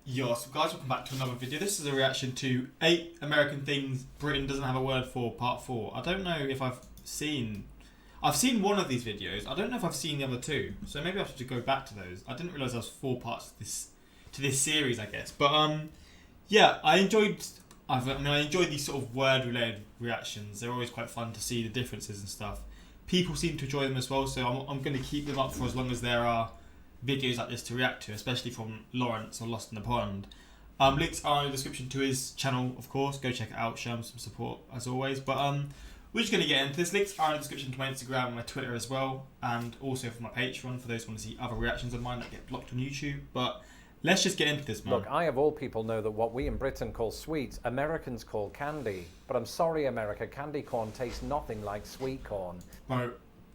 Yo, so guys, welcome back to another video. This is a reaction to 8 American things Britain doesn't have a word for, part 4. I don't know if I've seen one of these videos. I don't know if I've seen the other 2. So maybe I should go back to those. I didn't realise there was 4 parts to this series, I guess. But yeah, I enjoyed these sort of word related reactions. They're always quite fun to see the differences and stuff. People seem to enjoy them as well, so I'm going to keep them up for as long as there are videos like this to react to, especially from Lawrence or Lost in the Pond. Links are in the description to his channel, of course. Go check it out, show him some support as always. But we're just going to get into this. Links are in the description to my Instagram and my Twitter as well, and also for my Patreon for those who want to see other reactions of mine that get blocked on YouTube. But let's just get into this, man. Look, I of all people know that what we in Britain call sweets, Americans call candy. But I'm sorry, America, candy corn tastes nothing like sweet corn. Bro,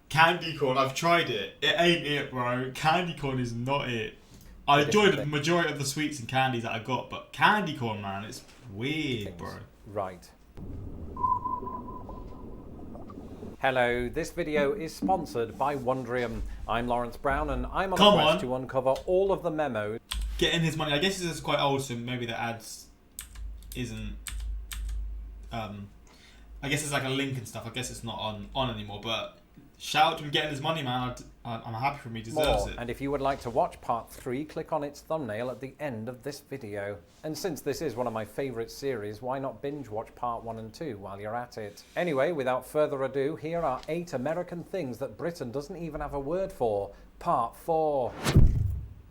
candy corn, I've tried it. It ain't it, bro. Candy corn is not it. I enjoyed the majority of the sweets and candies that I got, but candy corn, man, it's weird, bro. Right. Hello, this video is sponsored by Wondrium. I'm Lawrence Brown and I'm on a quest to uncover all of the memos. Getting his money. I guess this is quite old, so maybe the ads isn't. I guess it's like a link and stuff. I guess it's not on anymore. But shout out to him getting his money, man. I'm happy for him. He deserves it. And if you would like to watch part 3, click on its thumbnail at the end of this video. And since this is one of my favourite series, why not binge watch part 1 and 2 while you're at it? Anyway, without further ado, here are 8 American things that Britain doesn't even have a word for. Part 4.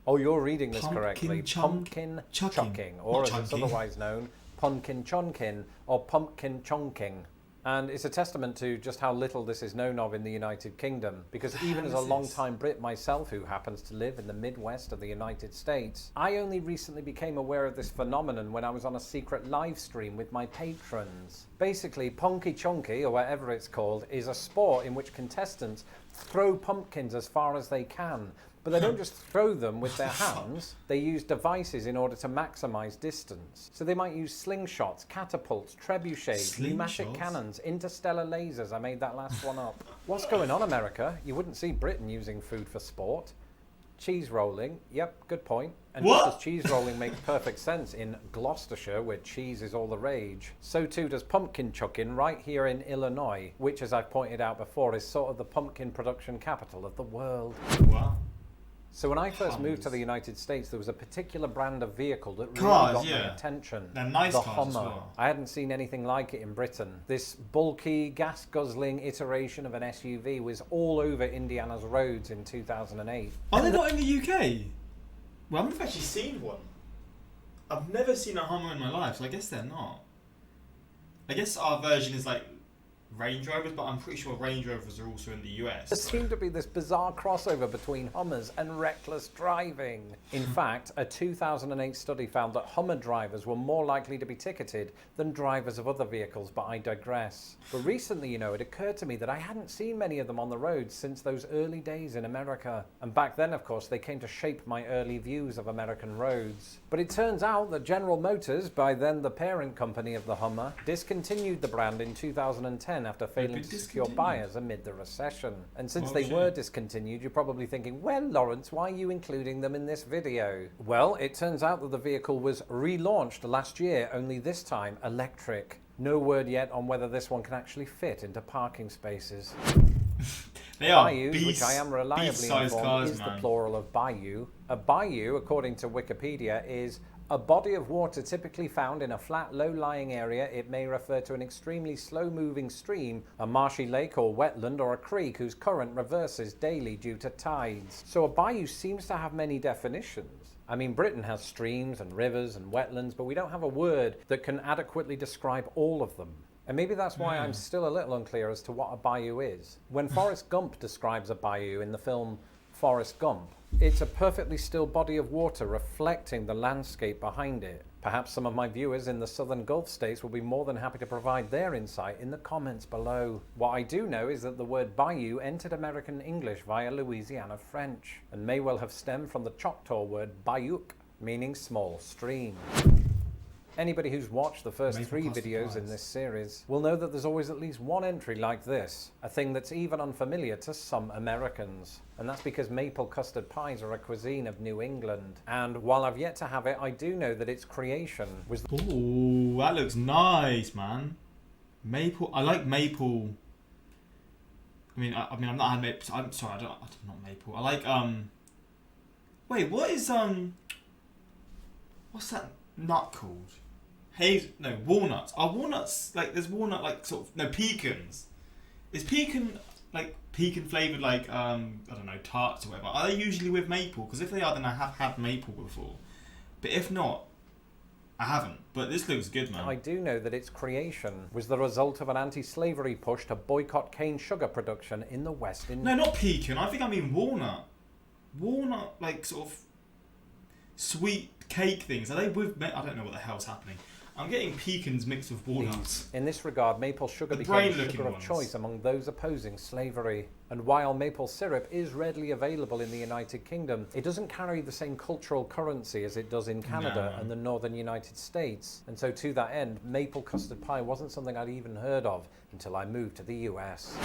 Oh, you're reading this correctly. Pumpkin chucking, or as it's otherwise known, pumpkin chonkin, or pumpkin chonking. And it's a testament to just how little this is known of in the United Kingdom, because even as a long-time Brit myself who happens to live in the Midwest of the United States, I only recently became aware of this phenomenon when I was on a secret live stream with my patrons. Basically, Punky Chunky, or whatever it's called, is a sport in which contestants throw pumpkins as far as they can. But they don't just throw them with their hands, they use devices in order to maximize distance. So they might use slingshots, catapults, trebuchets, pneumatic cannons, interstellar lasers. I made that last one up. What's going on, America? You wouldn't see Britain using food for sport. Cheese rolling, yep, good point. And just as cheese rolling makes perfect sense in Gloucestershire, where cheese is all the rage, so too does pumpkin chucking right here in Illinois, which, as I've pointed out before, is sort of the pumpkin production capital of the world. Wow. So when I first moved to the United States, there was a particular brand of vehicle that really got my attention. They're nice the cars Hummer. as well. I hadn't seen anything like it in Britain. This bulky, gas-guzzling iteration of an SUV was all over Indiana's roads in 2008. Are they not in the UK? Well, I've never actually seen one. I've never seen a Hummer in my life, so I guess they're not. I guess our version is like Range Rovers, but I'm pretty sure Range Rovers are also in the US. There seemed to be this bizarre crossover between Hummers and reckless driving. In fact, a 2008 study found that Hummer drivers were more likely to be ticketed than drivers of other vehicles, but I digress. But recently, it occurred to me that I hadn't seen many of them on the roads since those early days in America. And back then, of course, they came to shape my early views of American roads. But it turns out that General Motors, by then the parent company of the Hummer, discontinued the brand in 2010 after failing to secure buyers amid the recession. And since they were discontinued, you're probably thinking, well, Lawrence, why are you including them in this video? Well, it turns out that the vehicle was relaunched last year, only this time electric. No word yet on whether this one can actually fit into parking spaces. They are Bayous, which I am reliably informed is the plural of bayou. A bayou, according to Wikipedia, is a body of water typically found in a flat, low-lying area. It may refer to an extremely slow-moving stream, a marshy lake or wetland, or a creek whose current reverses daily due to tides. So a bayou seems to have many definitions. I mean, Britain has streams and rivers and wetlands, but we don't have a word that can adequately describe all of them. And maybe that's why I'm still a little unclear as to what a bayou is. When Forrest Gump describes a bayou in the film Forrest Gump, it's a perfectly still body of water reflecting the landscape behind it. Perhaps some of my viewers in the southern Gulf states will be more than happy to provide their insight in the comments below. What I do know is that the word bayou entered American English via Louisiana French, and may well have stemmed from the Choctaw word bayuk, meaning small stream. Anybody who's watched the first Maple 3 custard videos in pies. this series will know that there's always at least one entry like this, a thing that's even unfamiliar to some Americans. And that's because maple custard pies are a cuisine of New England. And while I've yet to have it, I do know that its creation was... Ooh, that looks nice, man. Maple. I like maple. I mean, I've not had maple. I'm sorry, I'm not maple. I like Wait, what is what's that nut called? Walnuts. Are walnuts like there's walnut like sort of pecans? Is pecan like pecan flavored like I don't know, tarts or whatever? Are they usually with maple? Because if they are, then I have had maple before. But if not, I haven't. But this looks good, man. I do know that its creation was the result of an anti-slavery push to boycott cane sugar production in the West Indies. No, not pecan. I think I mean walnut. Walnut, like sort of sweet cake things. Are they with? I don't know what the hell's happening. I'm getting pecans mixed with walnuts. In this regard, maple sugar The became the brain-looking sugar of ones. choice among those opposing slavery. And while maple syrup is readily available in the United Kingdom, it doesn't carry the same cultural currency as it does in Canada No. and the northern United States. And so to that end, maple custard pie wasn't something I'd even heard of until I moved to the US.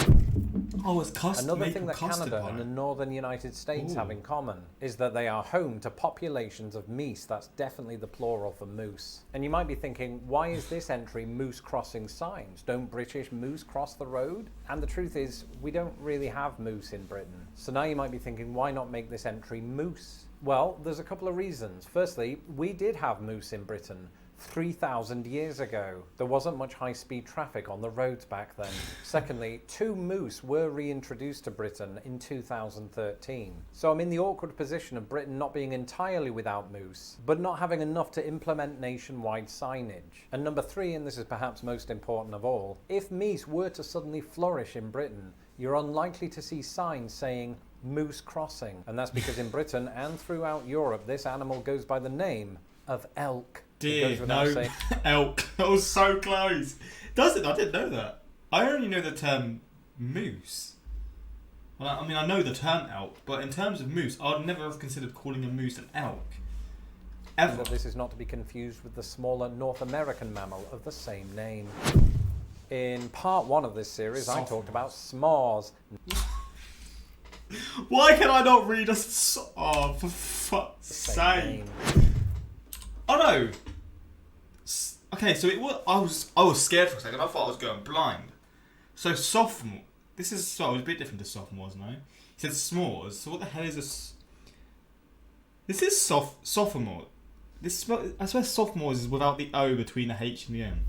Oh, it's custard. Another maple thing that custard Canada pie. and the northern United States Ooh. have in common is that they are home to populations of meese. That's definitely the plural for moose. And you might be thinking, why is this entry moose crossing signs? Don't British moose cross the road? And the truth is, we don't really have moose in Britain. So now you might be thinking, why not make this entry moose? Well, there's a couple of reasons. Firstly, we did have moose in Britain 3,000 years ago. There wasn't much high-speed traffic on the roads back then. Secondly, 2 moose were reintroduced to Britain in 2013. So I'm in the awkward position of Britain not being entirely without moose, but not having enough to implement nationwide signage. And number 3, and this is perhaps most important of all, if meese were to suddenly flourish in Britain, you're unlikely to see signs saying moose crossing. And that's because in Britain and throughout Europe, this animal goes by the name of elk. Dear, no, elk. That was so close. Does it? I didn't know that. I only know the term moose. Well, I mean, I know the term elk, but in terms of moose, I would never have considered calling a moose an elk. Ever. But this is not to be confused with the smaller North American mammal of the same name. In part 1 of this series, I talked about s'mores. Why can I not read oh, for fuck's sake. Name. Oh no. Okay, so it was. I was scared for a second. I thought I was going blind. So sophomore. This is so. It was a bit different to sophomores, no? He said s'mores. So what the hell is this? This is sophomore. I swear sophomores is without the O between the H and the M.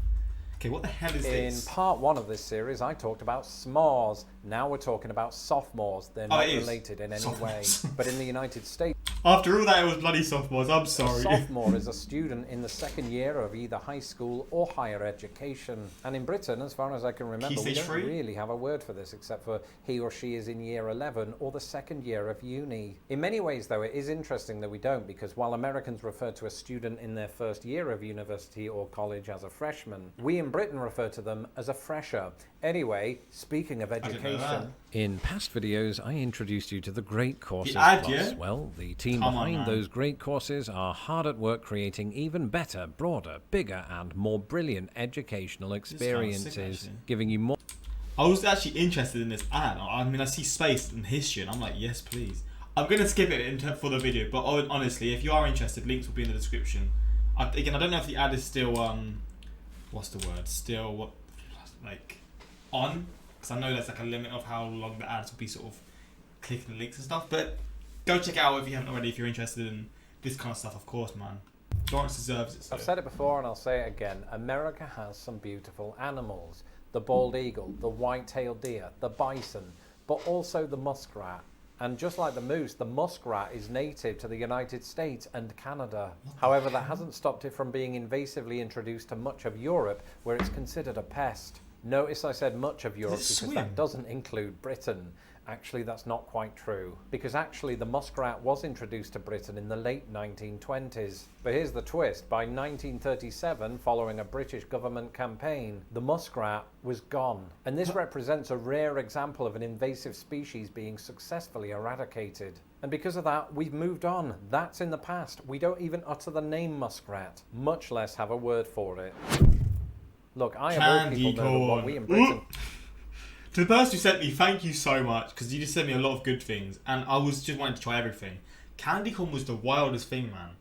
Okay, what the hell is this? In part 1 of this series, I talked about s'mores. Now we're talking about sophomores. They're not related in any way. But in the United States, after all that, it was bloody sophomores. I'm sorry. a sophomore is a student in the second year of either high school or higher education. And in Britain, as far as I can remember, we don't really have a word for this except for he or she is in year 11 or the second year of uni. In many ways, though, it is interesting that we don't, because while Americans refer to a student in their first year of university or college as a freshman, we in Britain refer to them as a fresher. Anyway, speaking of education, in past videos I introduced you to the Great Courses Plus. Yeah? Well, the team behind those great courses are hard at work creating even better, broader, bigger and more brilliant educational experiences, giving you more... I was actually interested in this ad. I mean, I see space and history and I'm like, yes please. I'm going to skip it for the video, but honestly, if you are interested, links will be in the description. Again, I don't know if the ad is still... what's the word? Still, what, like, on? Because I know there's like a limit of how long the ads will be sort of clicking the links and stuff. But go check it out if you haven't already, if you're interested in this kind of stuff, of course, man. Lawrence deserves it. So. I've said it before and I'll say it again. America has some beautiful animals. The bald eagle, the white-tailed deer, the bison, but also the muskrat. And just like the moose, the muskrat is native to the United States and Canada. However, that hasn't stopped it from being invasively introduced to much of Europe, where it's considered a pest. Notice I said much of Europe because that doesn't include Britain. Actually, that's not quite true, because actually the muskrat was introduced to Britain in the late 1920s. But here's the twist: by 1937, following a British government campaign, the muskrat was gone. And this represents a rare example of an invasive species being successfully eradicated. And because of that, we've moved on. That's in the past. We don't even utter the name muskrat, much less have a word for it. Look, I am all people know that what we in Britain... To the person who sent me, thank you so much, because you just sent me a lot of good things, and I was just wanting to try everything. Candy corn was the wildest thing, man.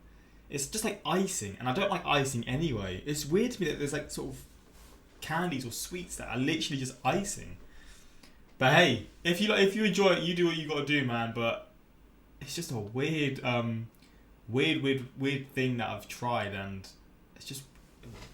It's just like icing, and I don't like icing anyway. It's weird to me that there's like sort of candies or sweets that are literally just icing. But hey, if you enjoy it, you do what you got to do, man. But it's just a weird thing that I've tried, and it's just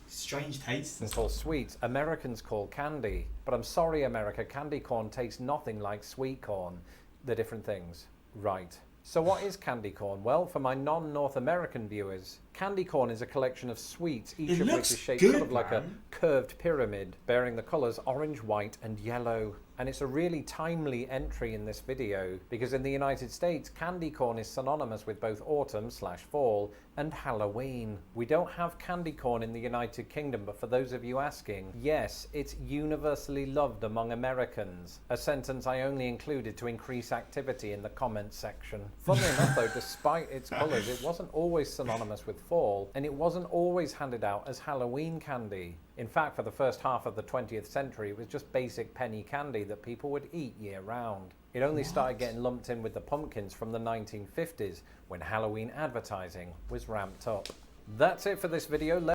strange taste. It's all sweets. Americans call candy, but I'm sorry, America, candy corn tastes nothing like sweet corn. They're different things. Right. So what is candy corn? Well, for my non-North American viewers, candy corn is a collection of sweets, each of which is shaped sort of like a curved pyramid, bearing the colours orange, white and yellow. And it's a really timely entry in this video, because in the United States, candy corn is synonymous with both autumn/fall and Halloween. We don't have candy corn in the United Kingdom, but for those of you asking, yes, it's universally loved among Americans. A sentence I only included to increase activity in the comments section. Funnily enough though, despite its colours, it wasn't always synonymous with fall, and it wasn't always handed out as Halloween candy. In fact, for the first half of the 20th century, it was just basic penny candy that people would eat year round. It only started getting lumped in with the pumpkins from the 1950s, when Halloween advertising was ramped up. That's it for this video.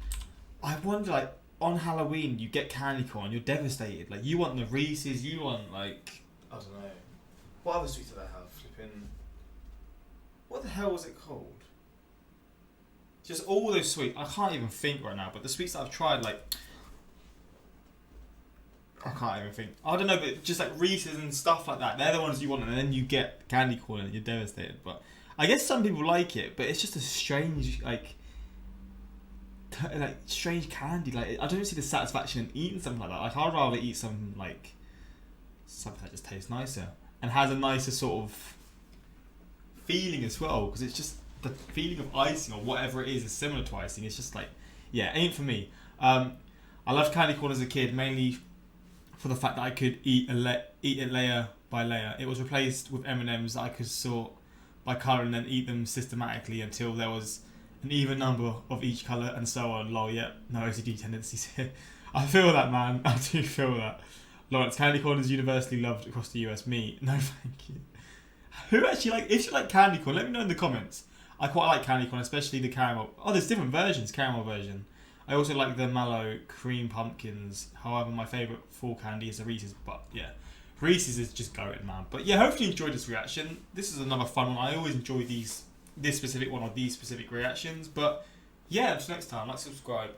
I wonder, like, on Halloween, you get candy corn, you're devastated. Like, you want the Reese's, you want, like, I don't know. What other sweets do they have? Flipping... What the hell was it called? Just all those sweets. I can't even think right now, but the sweets that I've tried, like... I can't even think. I don't know, but just like Reese's and stuff like that, they're the ones you want, and then you get candy corn and you're devastated. But I guess some people like it, but it's just a strange, like strange candy. Like, I don't see the satisfaction in eating something like that. Like, I'd rather eat something that just tastes nicer and has a nicer sort of feeling as well, because it's just the feeling of icing or whatever it is similar to icing. It's just like, yeah, ain't for me. I loved candy corn as a kid, mainly for the fact that I could eat it layer by layer. It was replaced with M&Ms that I could sort by colour and then eat them systematically until there was an even number of each colour and so on. Lol, yeah, no OCD tendencies here. I feel that, man. I do feel that. Lawrence, candy corn is universally loved across the US. Me, no thank you. Who actually if you like candy corn, let me know in the comments. I quite like candy corn, especially the caramel. Oh, there's different versions, caramel version. I also like the mallow cream pumpkins. However, my favourite fall candy is the Reese's. But yeah, Reese's is just going, man. But yeah, hopefully you enjoyed this reaction. This is another fun one. I always enjoy this specific one or these specific reactions. But yeah, until next time, like, subscribe.